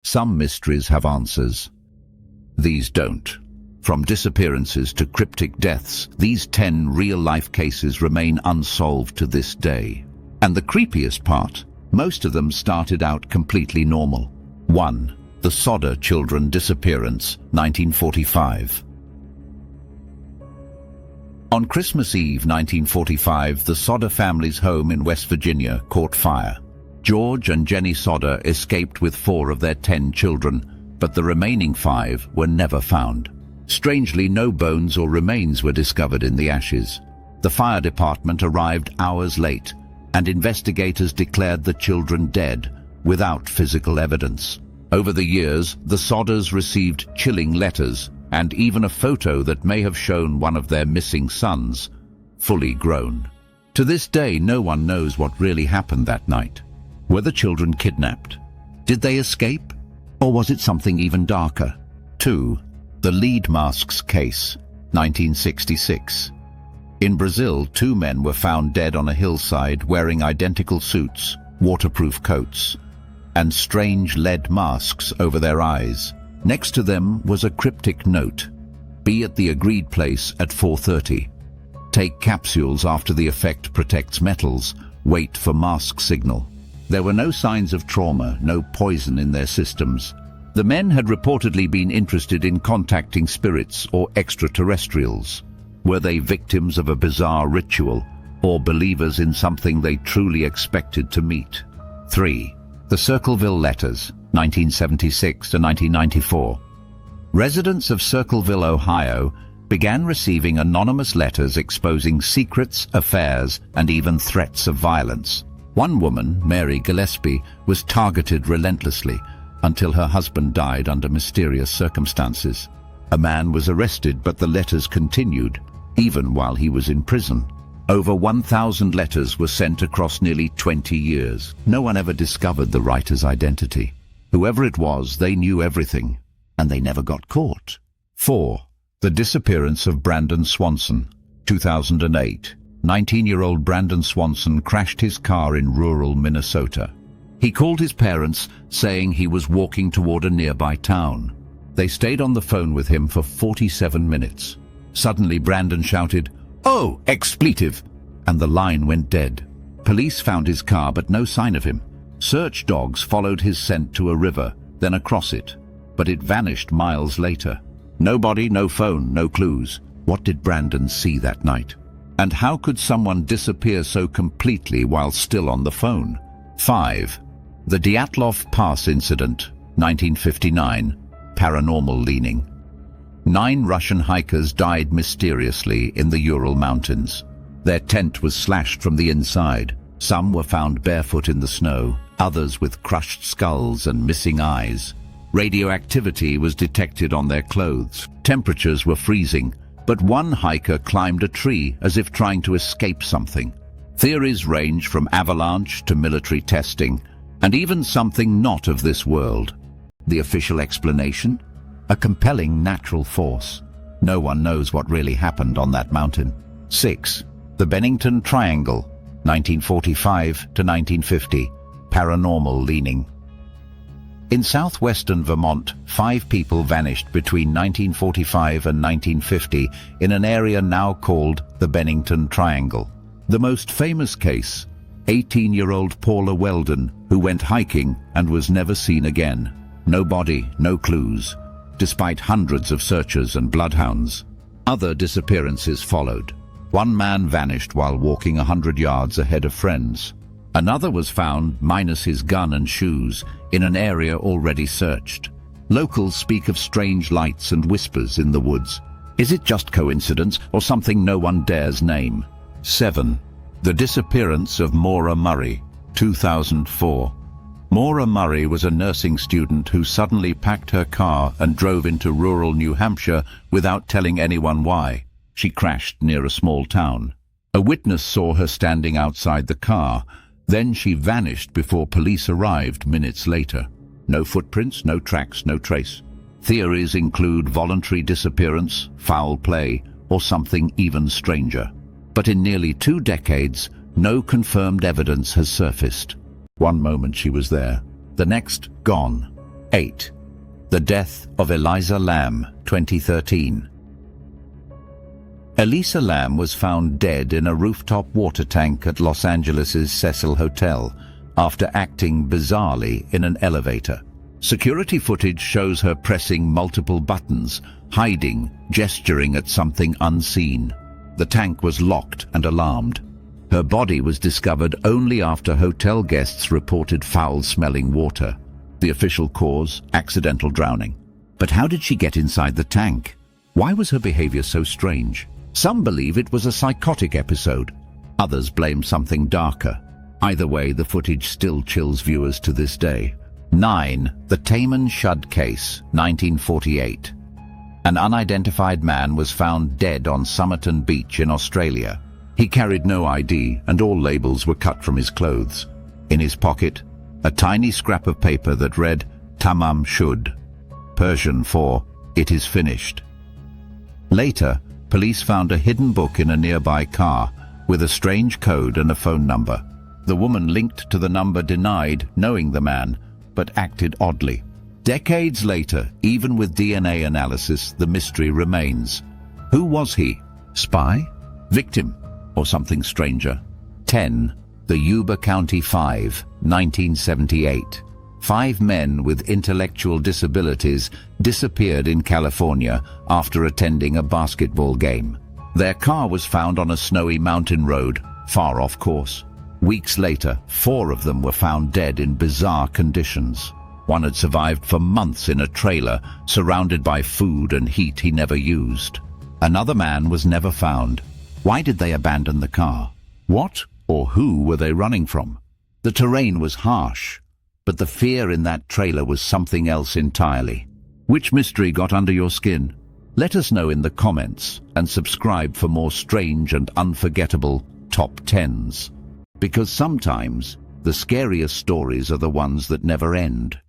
Some mysteries have answers. These don't. From disappearances to cryptic deaths, these 10 real-life cases remain unsolved to this day. And the creepiest part, most of them started out completely normal. 1. The Sodder children disappearance, 1945. On Christmas Eve 1945, the Sodder family's home in West Virginia caught fire. George and Jenny Sodder escaped with 4 of their 10 children, but the remaining 5 were never found. Strangely, no bones or remains were discovered in the ashes. The fire department arrived hours late, and investigators declared the children dead, without physical evidence. Over the years, the Sodders received chilling letters, and even a photo that may have shown one of their missing sons, fully grown. To this day, no one knows what really happened that night. Were the children kidnapped? Did they escape? Or was it something even darker? 2. The lead masks case, 1966. In Brazil, 2 men were found dead on a hillside wearing identical suits, waterproof coats, and strange lead masks over their eyes. Next to them was a cryptic note: "Be at the agreed place at 4:30. Take capsules after the effect protects metals. Wait for mask signal." There were no signs of trauma, no poison in their systems. The men had reportedly been interested in contacting spirits or extraterrestrials. Were they victims of a bizarre ritual, or believers in something they truly expected to meet? 3. The Circleville letters, 1976 to 1994. Residents of Circleville, Ohio, began receiving anonymous letters exposing secrets, affairs, and even threats of violence. One woman, Mary Gillespie, was targeted relentlessly until her husband died under mysterious circumstances. A man was arrested, but the letters continued, even while he was in prison. Over 1,000 letters were sent across nearly 20 years. No one ever discovered the writer's identity. Whoever it was, they knew everything, and they never got caught. 4. The disappearance of Brandon Swanson, 2008. 19-year-old Brandon Swanson crashed his car in rural Minnesota. He called his parents, saying he was walking toward a nearby town. They stayed on the phone with him for 47 minutes. Suddenly, Brandon shouted, "Oh, expletive!" and the line went dead. Police found his car, but no sign of him. Search dogs followed his scent to a river, then across it, but it vanished miles later. No body, no phone, no clues. What did Brandon see that night? And how could someone disappear so completely while still on the phone? 5. The Dyatlov Pass incident, 1959. Paranormal leaning. 9 Russian hikers died mysteriously in the Ural Mountains. Their tent was slashed from the inside. Some were found barefoot in the snow, others with crushed skulls and missing eyes. Radioactivity was detected on their clothes. Temperatures were freezing, but one hiker climbed a tree as if trying to escape something. Theories range from avalanche to military testing, and even something not of this world. The official explanation? A compelling natural force. No one knows what really happened on that mountain. 6. The Bennington Triangle, 1945 to 1950. Paranormal leaning. In southwestern Vermont, 5 people vanished between 1945 and 1950 in an area now called the Bennington Triangle. The most famous case, 18-year-old Paula Weldon, who went hiking and was never seen again. No body, no clues, despite hundreds of searchers and bloodhounds. Other disappearances followed. One man vanished while walking 100 yards ahead of friends. Another was found, minus his gun and shoes, in an area already searched. Locals speak of strange lights and whispers in the woods. Is it just coincidence or something no one dares name? 7. The disappearance of Maura Murray, 2004. Maura Murray was a nursing student who suddenly packed her car and drove into rural New Hampshire without telling anyone why. She crashed near a small town. A witness saw her standing outside the car. Then she vanished before police arrived minutes later. No footprints, no tracks, no trace. Theories include voluntary disappearance, foul play, or something even stranger. But in nearly 2 decades, no confirmed evidence has surfaced. One moment she was there, the next gone. 8. The death of Eliza Lamb, 2013. Elisa Lamb was found dead in a rooftop water tank at Los Angeles' Cecil Hotel after acting bizarrely in an elevator. Security footage shows her pressing multiple buttons, hiding, gesturing at something unseen. The tank was locked and alarmed. Her body was discovered only after hotel guests reported foul-smelling water. The official cause, accidental drowning. But how did she get inside the tank? Why was her behavior so strange? Some believe it was a psychotic episode. Others blame something darker. Either way, the footage still chills viewers to this day. 9. The Taman Shud Case, 1948. An unidentified man was found dead on Somerton Beach in Australia. He carried no ID and all labels were cut from his clothes. In his pocket, a tiny scrap of paper that read, Tamam Shud, Persian for, it is finished. Later, police found a hidden book in a nearby car with a strange code and a phone number. The woman linked to the number denied knowing the man, but acted oddly. Decades later, even with DNA analysis, the mystery remains. Who was he? Spy? Victim? Or something stranger? 10. The Yuba County Five, 1978. 5 men with intellectual disabilities disappeared in California after attending a basketball game. Their car was found on a snowy mountain road, far off course. Weeks later, 4 of them were found dead in bizarre conditions. One had survived for months in a trailer, surrounded by food and heat he never used. Another man was never found. Why did they abandon the car? What or who were they running from? The terrain was harsh, but the fear in that trailer was something else entirely. Which mystery got under your skin? Let us know in the comments and subscribe for more strange and unforgettable top 10s. Because sometimes the scariest stories are the ones that never end.